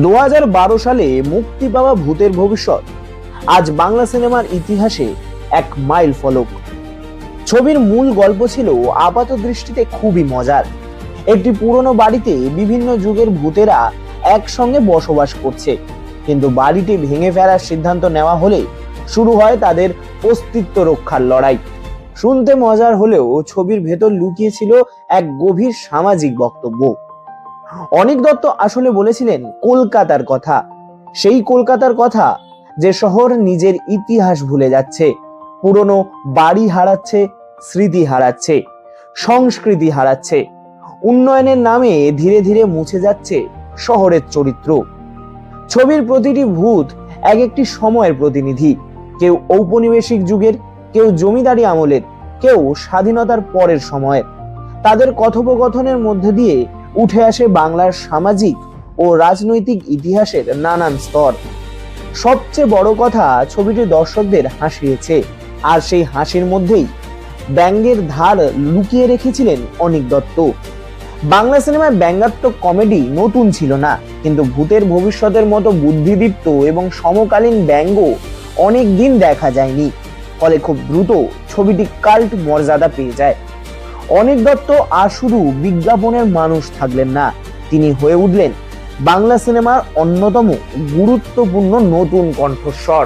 2012 সালে মুক্তি পাওয়া ভূতের ভবিষ্যৎ আজ বাংলা সিনেমার ইতিহাসে এক মাইল ফলক। ছবির মূল গল্প ছিল আপাত দৃষ্টিতে খুবই মজার। একটি পুরনো বাড়িতে বিভিন্ন যুগের ভূতেরা একসঙ্গে বসবাস করছে, কিন্তু বাড়িটি ভেঙে ফেলার সিদ্ধান্ত নেওয়া হলে শুরু হয় তাদের অস্তিত্ব রক্ষার লড়াই। শুনতে মজার হলেও ছবির ভেতর লুকিয়ে ছিল এক গভীর সামাজিক বক্তব্য। অনিক দত্ত আসলে বলেছিলেন কলকাতার কথা, সেই কলকাতার কথা যে শহর নিজের ইতিহাস ভুলে যাচ্ছে, পুরনো বাড়ি হারাচ্ছে, স্মৃতি হারাচ্ছে, সংস্কৃতি হারাচ্ছে। উন্নয়নের নামে ধীরে ধীরে মুছে যাচ্ছে শহরের চরিত্র। ছবির প্রতিটি ভূত এক একটি সময়ের প্রতিনিধি, কেউ ঔপনিবেশিক যুগের, কেউ জমিদারি আমলের, কেউ স্বাধীনতার পরের সময়ের। তাদের কথোপকথনের মধ্যে দিয়ে উঠে আসে বাংলার সামাজিক ও রাজনৈতিক ইতিহাসের নানান স্তর। সবচেয়ে বড় কথা, ছবিটি দর্শকদের হাসিয়েছে, আর সেই হাসির মধ্যেই ব্যঙ্গের ধার লুকিয়ে রেখেছিলেন অনিক দত্ত। বাংলা সিনেমায় ব্যঙ্গাত্মক কমেডি নতুন ছিল না, কিন্তু ভূতের ভবিষ্যতের মতো বুদ্ধিদীপ্ত এবং সমকালীন ব্যঙ্গ অনেক দিন দেখা যায়নি। ফলে খুব দ্রুত ছবিটি কাল্ট মর্যাদা পেয়ে যায়। অনিক দত্ত আর শুধু বিজ্ঞাপনের মানুষ থাকলেন না, তিনি হয়ে উঠলেন বাংলা সিনেমার অন্যতম গুরুত্বপূর্ণ নতুন কণ্ঠস্বর।